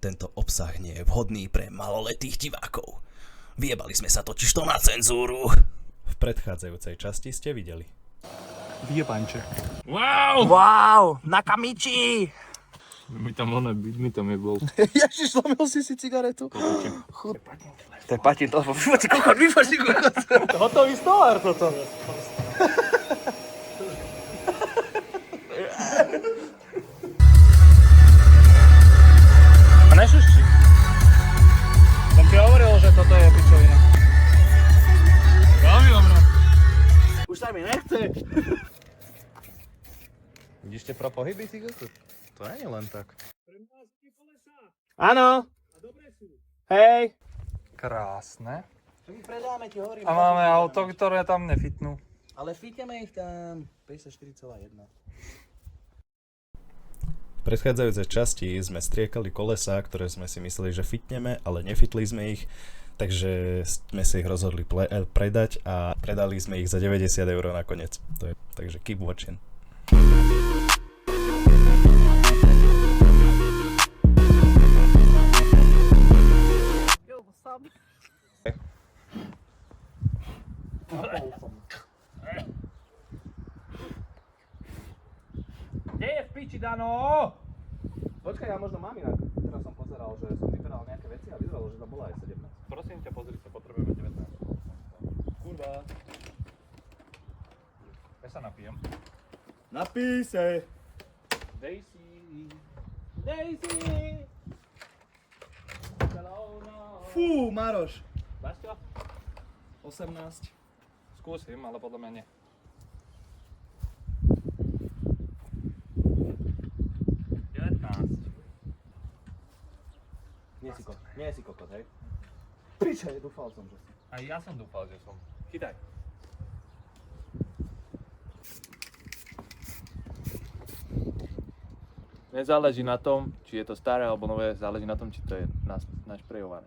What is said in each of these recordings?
tento obsah nie je vhodný pre maloletých divákov. Vyjebali sme sa totižto na cenzúru. V predchádzajúcej časti ste videli. Vyjebanče. Wow! Wow, Nakamichi! Mi tam je bol. Ježiš, zlomil si cigaretu. To je patín telefon. Vyfoči kokot. Hotový stolár toto. A nešušči. Som ti hovoril, že toto je pičovina. Veľmi dobré. Už sa mi nechce. Vidíš tie pro pohyby, ty kokot? To nie je len tak. Áno. Hej. Krásne. Čo my predáme, ti hovorím. A máme auto, ktoré tam nefitnú. Ale fitneme ich tam 54,1. V predchádzajúcej časti sme striekali kolesá, ktoré sme si mysleli, že fitneme, ale nefitli sme ich, takže sme si ich rozhodli predať a predali sme ich za 90 € nakoniec. Takže keep watching. Kde je v piči, Dano? Počkaj, ja možno mám inak. Teraz som pozeral, že som vyberal nejaké veci a vyzeralo, že tam bola aj 17. Prosím ťa, pozri sa, potrebujeme 19. Kurva. Ja sa napijem. Napij sa. Daisy. Fú, Maroš. Bašťo? 18. Skúsim, ale podľa mňa nie. Nie si kokot, hej? Piče, dúfal som, že si. Aj ja som dúfal, že som. Chytaj. Nezáleží na tom, či je to staré alebo nové, záleží na tom, či to je našprejované.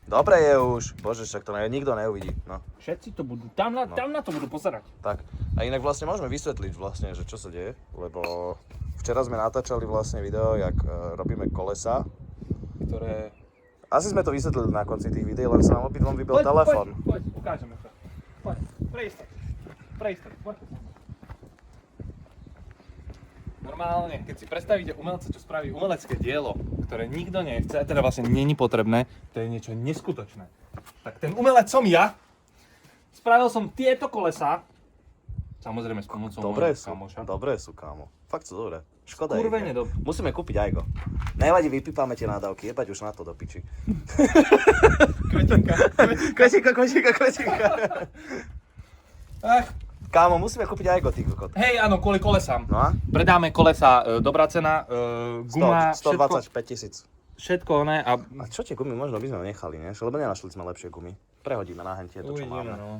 Dobre je už. Bože, však to nikto neuvidí. No. Všetci to budú, tam na to budú pozerať. Tak. A inak vlastne môžeme vysvetliť vlastne, že čo sa deje, lebo včera sme natáčali vlastne video, jak robíme kolesa. Ktoré... Asi sme to vysvetlili na konci tých videí, len sa nám obidvom vybil telefón. Poď, ukážeme to. Poď, prejsť, poď. Normálne, keď si predstavíte umelca, čo spraví umelecké dielo, ktoré nikto nechce, a teda vlastne není potrebné, to je niečo neskutočné. Tak ten umelec som ja. Spravil som tieto kolesá. Samozrejme s pomocou môjho kamoša. Dobré sú, kámo. Fakt sú dobré. Škoda Kurvene ich. Musíme kúpiť ajgo. Nevadí, vypípame tie nádavky, jebať už na to do piči. Kvetinka. Ach. Kámo, musíme kúpiť ajgo, ty kokot. Hej, áno, kvôli kolesám. No a? Predáme kolesa, dobrá cena, guma, 125 000. všetko oné a... A čo tie gumy možno by sme nechali, nie? Lebo nenašli sme lepšie gumy. Prehodíme na hen tieto, čo máme. No.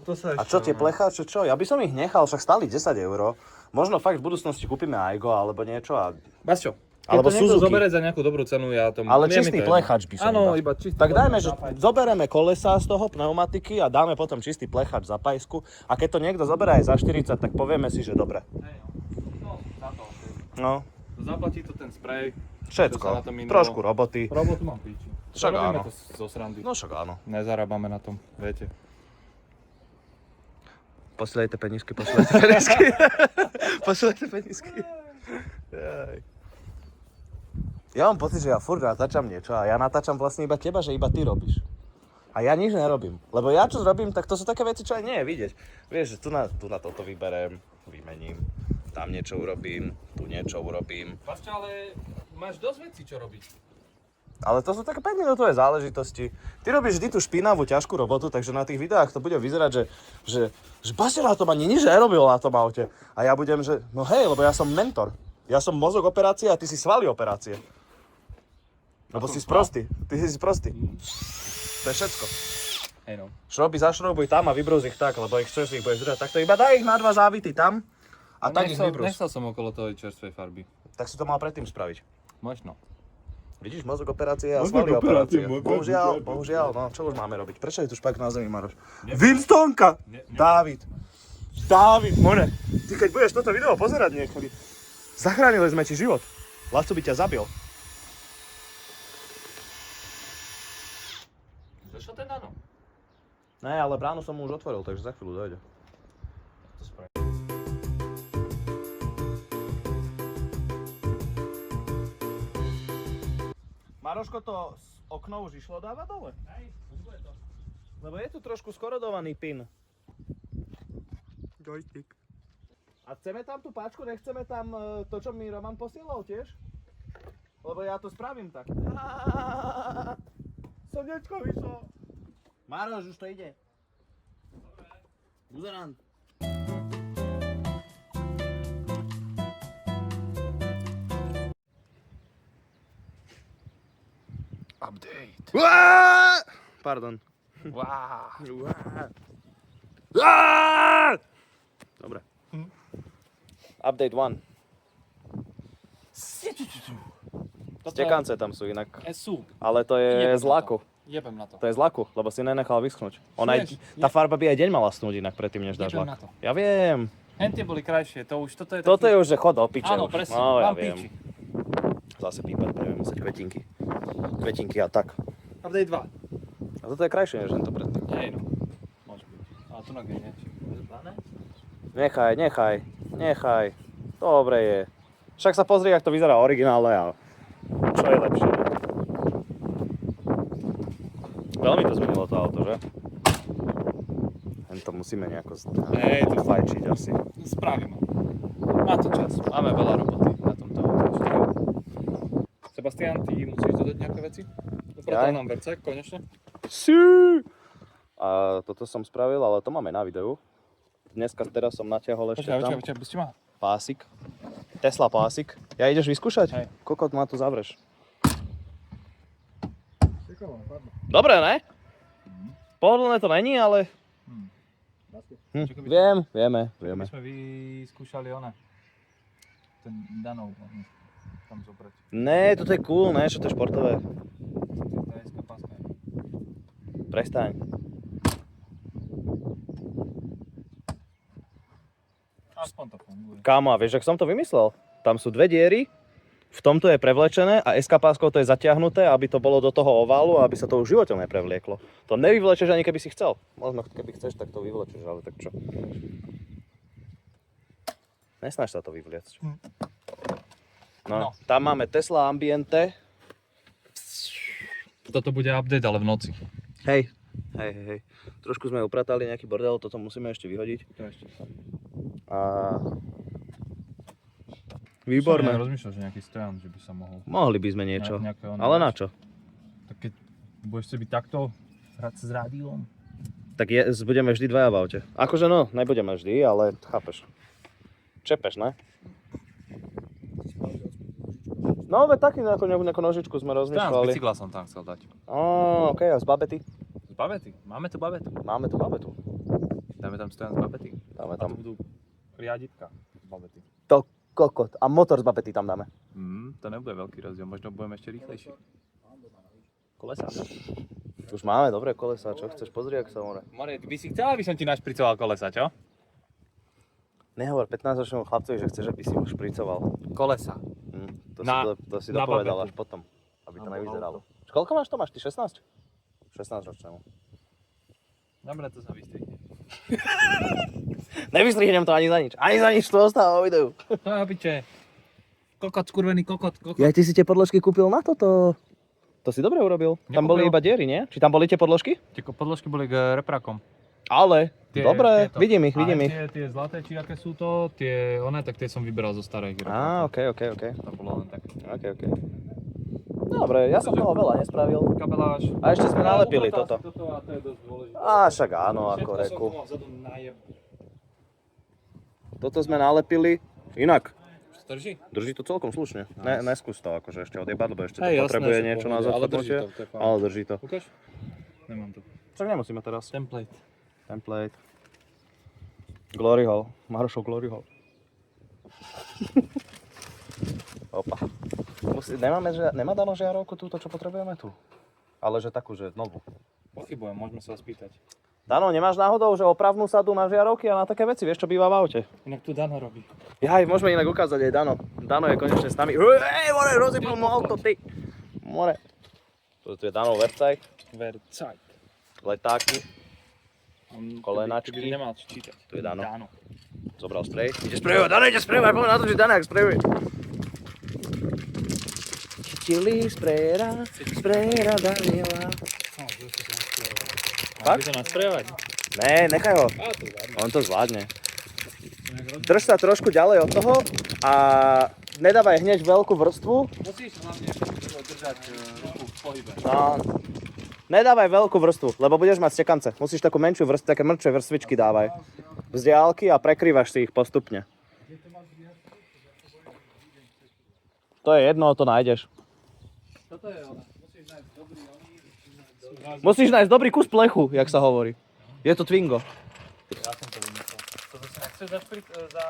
To sa A čo tie plecháče, čo? Ja by som ich nechal, však stáli 10 €. Možno fakt v budúcnosti kúpime ajgo alebo niečo a... Basťo, keď alebo to niekto Suzuki. zoberie za nejakú dobrú cenu, ja tomu... Ale čistý plecháč by som Áno, iba. iba čistý. Tak dajme, že zobereme kolesa z toho, pneumatiky a dáme potom čistý plecháč za pajsku. A keď to niekto zoberie aj za 40, tak povieme si, že dobre. No, za to. No, Zaplatí to ten sprej. všetko. Trošku roboty. Robotu mám píči. Však Robíme áno. to zo srandy. No však áno. Nezarábame na tom, viete. Posielajte penízky. Posielajte penízky. Ja mám pocit, že ja furt natáčam niečo a ja natáčam vlastne iba teba, že iba ty robíš. A ja nič nerobím. Lebo ja čo zrobím, tak to sú také veci, čo aj nie je vidieť. Vieš, že tu na toto vyberem, vymením, tam niečo urobím, tu niečo urobím. Pasťo, ale máš dosť vecí, čo robiť. Ale to sú také 5-minútové záležitosti. Ty robíš vždy tú špinavú, ťažkú robotu, takže na tých videách to bude vyzerať, že Basťo na tom ani nič nerobil na tom aute. A ja budem, že no hej, lebo ja som mentor. Ja som mozog operácie a ty si svaly operácie. Lebo si sprostý. Ty si sprostý. To je všetko. Hej no. Šroby zašrobuj tam a vybrúz ich tak, lebo ich chceš ich budeš držať. Tak to iba daj ich na 2 závity tam a tak ich vybrúz. Nechcel som okolo toho čerstvej farby. Tak si to mal predtým spraviť. Možno. Vidíš, mozog operácie a svaly operácie. Bohužiaľ, no čo už máme robiť? Prečo je tu špak na zemi, Maroš? Winstonka! Dávid, more. Ty keď budeš toto video pozerať niekedy, zachránili sme ti život. Laco by ťa zabil. Došiel ten Dano? Ne, ale bránu som mu už otvoril, takže za chvíľu dojde. To spraví. Maroško, to okno už išlo dávať dole? Hej, už bude to. Lebo je tu trošku skorodovaný pin. Joystick. A chceme tam tú páčku, nechceme tam to, čo mi Roman posielal tiež? Lebo ja to spravím tak. Slnečko vyšlo. Maroš, už to ide. Buzerant. Update. Pardon. Wow. Dobre. Update 1. Stekance tam sú inak. Sú. Ale to je z laku. Jebem na to. To je z laku, lebo si nenechal vyschnúť. Ona aj, Vieš, tá farba by aj deň mala snúť inak predtým, než dáš Jebem lak. na to. Ja viem. Hentie boli krajšie, toto je Toto taký... je už, že chod do piče. Áno, už. presne, No, ja mám viem. piči. Zase pípať, budeme musieť kvetinky. Kvetinky a tak. Update 2. A toto je krajšie, než to predtým. Hej no. Môže byť. Ale tu nie je. Nechaj. Dobre je. Však sa pozri, jak to vyzerá originále a čo je lepšie. Veľmi to zmenilo to auto, že? Len to musíme nejako Hej, to fajčiť asi. spravíme. Má to čas. Máme veľa roboty na tomto auto. Sebastian, ty musíš dodať nejaké veci? Upratal nám vercek, konečne. Sí. A toto som spravil, ale to máme na videu. Teraz som natiahol ešte tam Počkaj, pusti ma. pásik. Tesla pásik. Ja ideš vyskúšať? Hej. Kokot ma tu zavreš. Dobre, ne? Pohodlné to není, ale... Vieme. My sme vyskúšali one. Ten Danov. Tam zobrať. Ne, toto je cool, ne? Čo to je športové? To je skapáska. Prestaň. Aspoň to funguje. Kámo, a vieš, ak som to vymyslel? Tam sú dve diery, v tomto je prevlečené a eskapáskou to je zatiahnuté, aby to bolo do toho oválu a aby sa to už v živote neprevlieklo. To nevyvlečeš ani keby si chcel. Možno keby chceš, tak to vyvlečeš, ale tak čo? Nesnaž sa to vyvliecť. No, tam máme Tesla Ambiente. Toto bude update, ale v noci. Hej. Trošku sme upratali nejaký bordel, toto musíme ešte vyhodiť. To ešte. A... Výborné. Som rozmýšľal, že nejaký stojan, že by sa mohol. Mohli by sme niečo. Nejaké ono, Ale vieš. na čo? Tak keď budeš chcieť byť takto, hrať sa s rádiom. Tak budeme vždy dvaja v aute. Akože no, nebudeme vždy, ale chápeš. Čepeš, ne? No, veď taký nejakú nožičku sme Stojan z rozmýšľali. bicykla som tam chcel dať. Okej, a z babety? Z babety. Máme tu babetu. Máme tu babetu. Dáme tam stojan z babety. Dáme A tam. tu budú riaditka z babety. To kokot. A motor z babety tam dáme. To nebude veľký rozdiel, možno budeme ešte rýchlejší. Kolesa. Už máme dobré kolesa, čo chceš? Pozri, ak sa more. More, ty by si chcel, aby som ti našpricoval kolesa, čo? Nehovor 15-ročnému chlapcovi, že chceš, aby si mu špricoval. Kolesa. To si na dopovedal babetu. až potom, aby to Na nevyzeralo. Koľko máš to? Máš ty 16? 16-ročnému. Dobre, to sa vystrihne. Nevystrihnem to ani za nič. Ani za nič to ostáva vo videu. To je obyče. Kokot, skurvený kokot. Ja, ty si tie podložky kúpil na toto. To si dobre urobil. Tam boli Nekúpil. iba diery, nie? Či tam boli tie podložky? Tie podložky boli k reprakom. Ale, dobre, tieto. vidím ich. Tie zlaté, či aké sú to, tak tie som vyberal zo starých Á, reprakov. okej. To bolo len tak. Ok. Dobre, ja som toho veľa nespravil. Kabeláž. A ešte sme nalepili toto. Toto a to je dosť dôležité. Á, však áno, ako Všetko som reku. tu mal vzadu najeb. Toto sme nalepili. Inak, To drží? drží to celkom slušne. Neskús to akože ešte odjebať, lebo ešte to Hej, jasné, potrebuje že niečo na pohode, ale drží zodpočutie. to, to je fajn. Ale drží to. Ukáž? Nemám to. Však nemusíme teraz. Template. Glory Hall. Marošov Glory Hall. Opa. Nemá Dano žiarovku túto, čo potrebujeme tu? Ale že takú, že novú. Pochybujem, môžeme sa ho spýtať. Dano, nemáš náhodou, že opravnú sadu na žiarovky a na také veci, vieš, čo býva v aute? Inak tu Dano robí. Jaj, môžeme inak ukázať aj Dano. Dano je konečne s nami. Hej, more, rozjebal mu auto, ty. More. Toto je Danov Vercajk. Vercajt. letáky. Kolenačky. Keby nemal čo čítať. Tu je Dano. Zobral sprej. Ide sprejovať, Dano ide sprejovať, poďme natočiť Danak, sprejuje. Chili sprejera Daniela. Fakt? By to nasprejovať? Ne, nechaj ho. On to zvládne. Drž sa trošku ďalej od toho a nedávaj hneď veľkú vrstvu. Musíš hlavne držať ruku v pohybe. No. Nedávaj veľkú vrstvu, lebo budeš mať stekance. Musíš takú menšiu vrstvu, také mŕtve vrstvičky dávaj. Z diaľky a prekrývaš si ich postupne. To je jedno, to nájdeš. Toto je ona. Musíš nájsť dobrý kus plechu, jak sa hovorí. Je to Twingo. Ja som to vymyslel. Toto si nechceš dať za...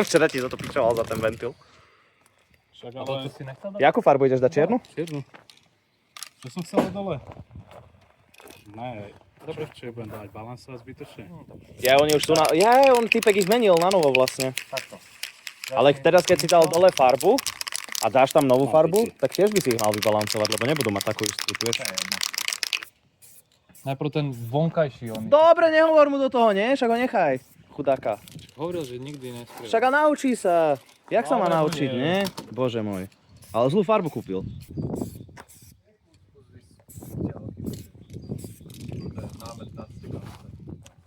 Včera ti za to pičoval za ten ventil. Však Alebo ale... to si nechcel dať? Jakú farbu ideš dať, čiernu? Čiernu. Čo som chcel dole? Ne, dobre, čo budem dávať balansovať zbytočne. Ja, oni už sú na... Ja, on typek ich menil na novo vlastne. Takto. Ale teraz, keď si dal dole farbu a dáš tam novú farbu, tak tiež by si ich mal vybalancovať, lebo nebudú mať takú istú, vieš. Najprv ten vonkajší on. Dobre, nehovor mu do toho, nie? Však ho nechaj. Chudáka. Hovoril, že nikdy nesprejel. Však a naučí sa. Jak sa má Ale naučiť, nie. nie? Bože môj. Ale zlú farbu kúpil.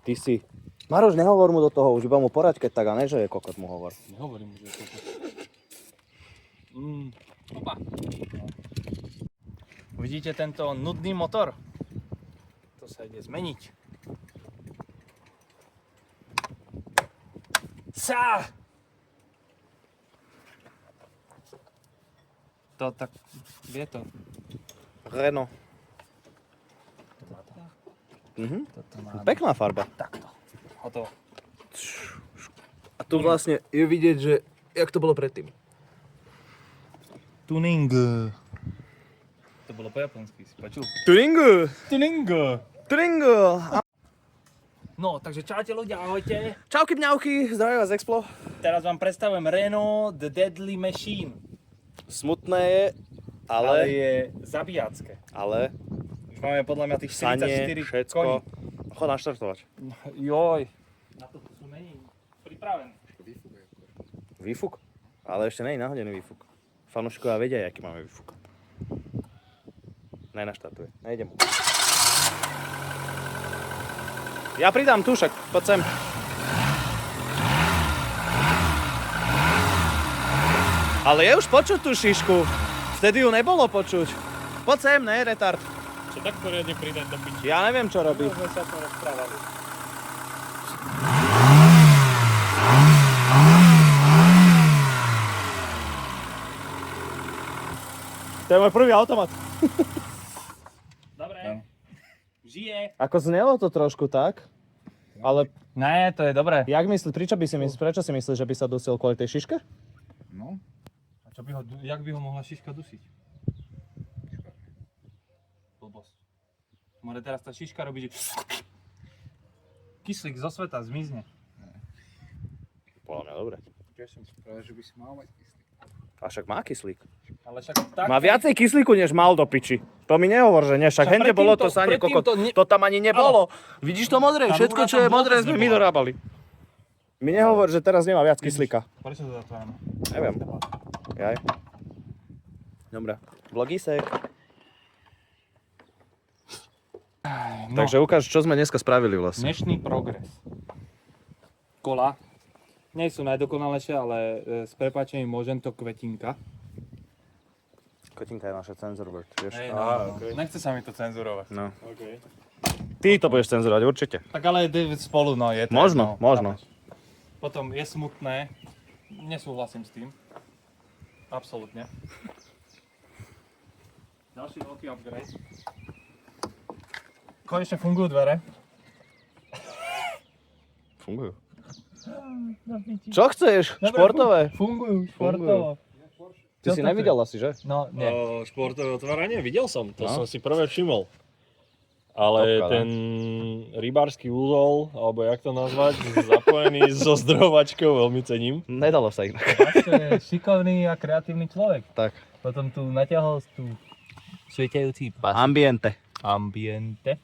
Ty si. Maroš, nehovor mu do toho, už iba mu poraď, keď tak, a ne, že je kokot, mu hovor. Nehovorím, že je to... Opa. Vidíte tento nudný motor? To sa ide zmeniť. Sa! To tak... Vie to. Renault. Toto má... Pekná farba. Takto. Hotovo. A tu vlastne je vidieť, že jak to bolo predtým. Tuning. To bolo po japonsky, si počul? Tuningu! Tuning. Tuningu! No, takže čaute ľudia, ahojte. Čauky mňauky, zdravím vás Explo. Teraz vám predstavujem Renault The Deadly Machine. Smutné je, Ale ale je zabijácké. Už máme podľa mňa tých 44 sanie, všetko. koní. Chod naštartovať. Joj. Na to sú není pripravení. Výfuk? Ale ešte nie je nahodený výfuk. Fanúšikovia vedia, aký máme výfuk. Nenaštartuje. Nejdem. Ja pridám tu, však poď sem. Ale je už počuť tú šišku. Vtedy ju nebolo počuť. Poď sem, ne, retard. Čo tak poriadne pridať do piči? Ja neviem, čo robí. Sme sa to rozprávali. To je môj prvý automat. Dobre. Žije. Ako znelo to trošku tak, ale Ne, to je dobré. prečo si myslíš, že by sa dusil kvôli tej šiške? No. A čo by ho, jak by ho mohla šiška dusiť? Blbosť. More teraz tá šiška robí, že... Kyslík zo sveta zmizne. Podľa mňa dobre. Ja som spravil, že by si mal mať kyslík. A však má kyslík. Ale však tak... Má viacej kyslíku, než mal do piči. To mi nehovor, že nie. Však Však hende predtým bolo to to- sanie predtým kokot. to ne- To tam ani nebolo. Vidíš to modré? Tá Všetko, rúra čo tam je modré, vôbec sme my nebola. dorábali. Mi nehovor, že teraz nemá viac kyslíka. Prečo to zatvárame? Neviem. Jaj. Dobre. Vlogisek. No. Takže ukáž, čo sme dneska spravili vlastne. Dnešný progres. Kola. Nie sú najdokonalejšie, ale s prepáčením môžem to kvetinka. Kotinka je naša cenzor word, vieš. Hej, no, okej. Nechce sa mi to cenzurovať. No. OK. Ty to budeš cenzurovať, určite. Tak ale spolu, no je to. Možno, jedno, možno. chápeš. Potom je smutné, nesúhlasím s tým. Absolútne. Ďalší veľký upgrade. Konečne fungujú dvere. Fungujú. Čo chceš? Športové? Fungujú, športovo. Ty si nevidel asi, že? No, nie. Športové otváranie, videl som, to No. som si prvé všimol. Ale Topka, ne? ten rybársky úzol, alebo jak to nazvať, zapojený so zdrojovačkou, veľmi cením. Nedalo sa inak. Vaško je šikovný a kreatívny človek. Tak. Potom tu natiahol tú svietajúci pas. Ambiente. Ambiente.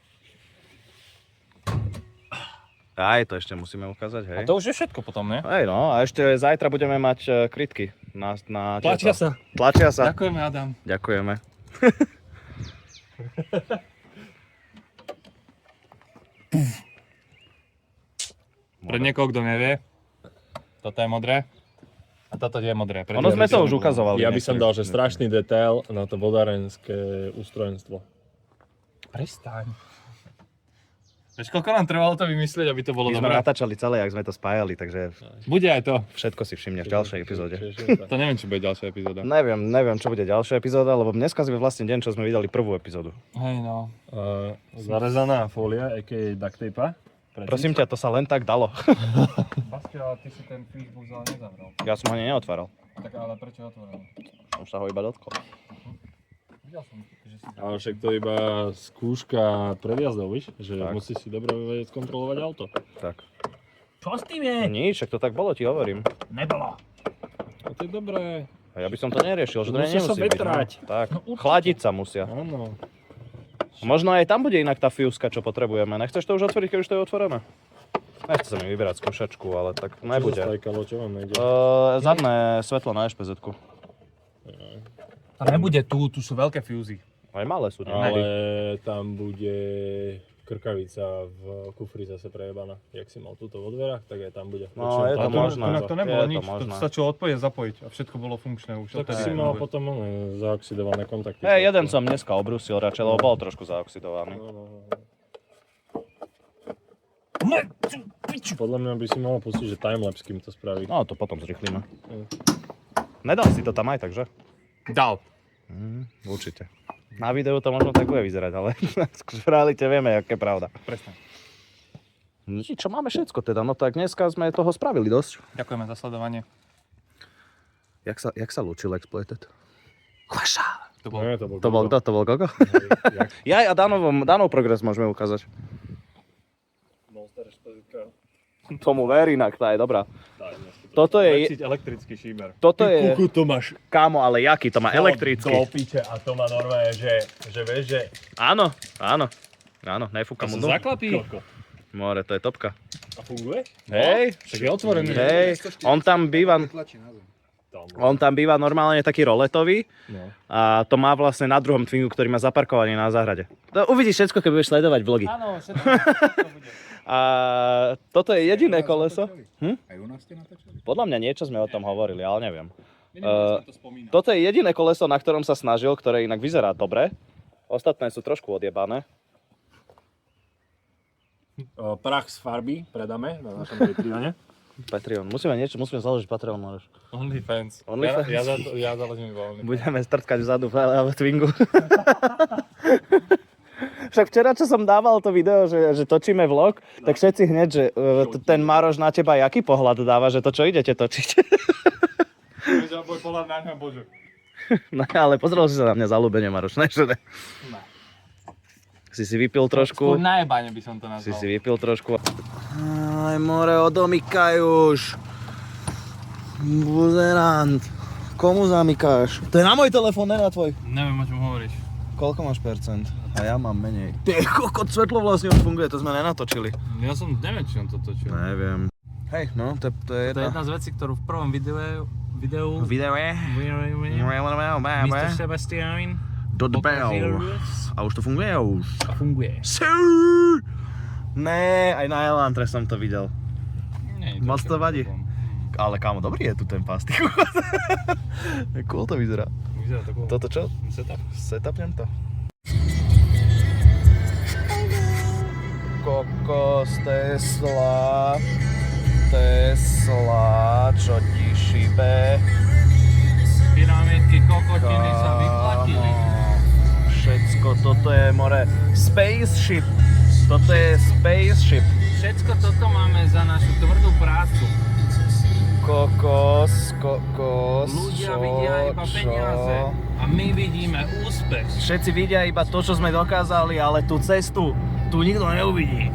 Aj, to ešte musíme ukázať, hej. A to už je všetko potom, ne? Hej, no, a ešte zajtra budeme mať krytky na Tlačia tieto. sa. Tlačia sa. Ďakujeme, Adam. Ďakujeme. Pre niekoho, kto nevie, toto je modré a toto je modré. Ono sme to už ukazovali. Ja by som dal, že strašný detail na to vodárenské ústrojenstvo. Prestaň. Vieš, koľko nám trvalo to vymyslieť, aby to bolo My sme dobré? natáčali celé, jak sme to spájali, takže Bude aj to. všetko si všimneš v ďalšej epizóde. To neviem, či bude ďalšia epizóda. Neviem, čo bude ďalšia epizóda, lebo dneska sme vlastne deň, čo sme vydali prvú epizódu. Hej, no. Zarezaná fólia, a.k.a. duct tape. Prosím ťa, to sa len tak dalo. Bastia, ale ty si ten Facebook ale nezavrel. Ja som ho ani neotváral. Tak ale prečo otvoril? Už sa ho iba dotkol. Videl som, že si... Ale však to je iba skúška predjazdov, víš? Že Tak. musíš si dobre vedieť kontrolovať auto. Tak. Čo s tým je? Nič, však to tak bolo, ti hovorím. Nebolo. A to je dobré. A ja by som to neriešil, že to Musia sa nemusí byť. vetrať. No. Tak, chladiť sa musia. Áno. Možno aj tam bude inak tá fiúska, čo potrebujeme. Nechceš to už otvoriť, keď už to je otvorené? Nechce sa mi vyberať skúšačku, ale tak nebude. Čo zastajkalo, čo vám nejde? Zadné svetlo na špezetku. A nebude tu sú veľké fúzy. Aj malé sú, nie? Ale tam bude krkavica v kufri zase prejebaná. Jak si mal túto vo dverách, tak aj tam bude. No, je to možné. Inak to nebolo Je to nič, to možné. stačilo odpojiť a zapojiť a všetko bolo funkčné už. Tak odtedy si mal funguje. potom zaoxidované kontakty. Jeden som dneska obrúsil radšej, lebo bol trošku zaoxidovaný. Podľa mňa by si mohol pustiť, že timelapse, kým to spraví. No, to potom zrychlíme. Nedal si to tam aj, takže? Dal. Určite. Na videu to možno tak bude vyzerať, ale v realite vieme, aké je pravda. Presne. Čo máme všetko teda? No tak dneska sme toho spravili dosť. Ďakujeme za sledovanie. Jak sa lúčil Exploited? To bol... Nie, to bol To bol kto? To bol Gogo? Jaj, a Danov progres môžeme ukázať. Monster špezitka. Tomu ver inak, tá je dobrá. Toto je, Lepšiť elektrický šíber. toto je, Kuku, to máš kámo, ale jaký? To má elektrický. do piče a to má normálne, že vieš, že... Áno, nefúka mu dom. Zaklapí. More, to je topka. A funguje? Hej, Však je otvorený. hej, on tam býva normálne taký roletový No. a to má vlastne na druhom twingu, ktorý má zaparkovanie na záhrade. To uvidíš všetko, keď budeš sledovať vlogy. Áno, všetko to bude. A toto je jediné koleso. Aj u nás ste natočili? Podľa mňa niečo sme o tom hovorili, ale neviem. Minimálne som to spomínal. Toto je jediné koleso, na ktorom sa snažil, ktoré inak vyzerá dobre. Ostatné sú trošku odjebané. Prach z farby predáme na našom Patreone. Patreon. Musíme založiť Patreon, môžeš. OnlyFans. OnlyFans. Ja založím iba OnlyFans. Budeme strtkať vzadu v Twingu. Však včera, čo som dával to video, že točíme vlog, tak všetci hneď, že ten Maroš na teba jaký pohľad dáva, že to čo idete točiť? Môj pohľad na ňa, bože. No ale pozrel si sa na mňa zalúbenie, Maroš, ne? Že ne? Si vypil trošku? Skôr najebane by som to nazval. Si vypil trošku. Aj more, odomykaj už. Buzerant. Komu zamykáš? To je na môj telefón, ne na tvoj. Neviem, o čom hovoríš. Koľko máš percent? A ja mám menej. Ty, kokot, svetlo vlastne už funguje, to sme nenatočili. Ja som, neviem, či on to točil. Neviem. Hej, no, to je To je jedna. jedna z vecí, ktorú v prvom videu Video je? Mr. Sebastian Do the bell. A už to funguje? Už. funguje. Ne, aj na Elantre som to videl. Nie, Moc to vadí. Ale kámo, dobrý je tu ten pás. Cool to vyzerá. Vyzerá to cool. Toto čo? Setup. Setupnem to. Kokos, Tesla, čo ti šibe? Pyramidky, kokotiny sa vyplatili. Všetko, toto je more. Spaceship. Toto je spaceship. Všetko toto máme za našu tvrdú prácu. Kokos. Ľudia vidia iba peniaze a my vidíme úspech. Všetci vidia iba to, čo sme dokázali, ale tú cestu tu nikto neuvidí.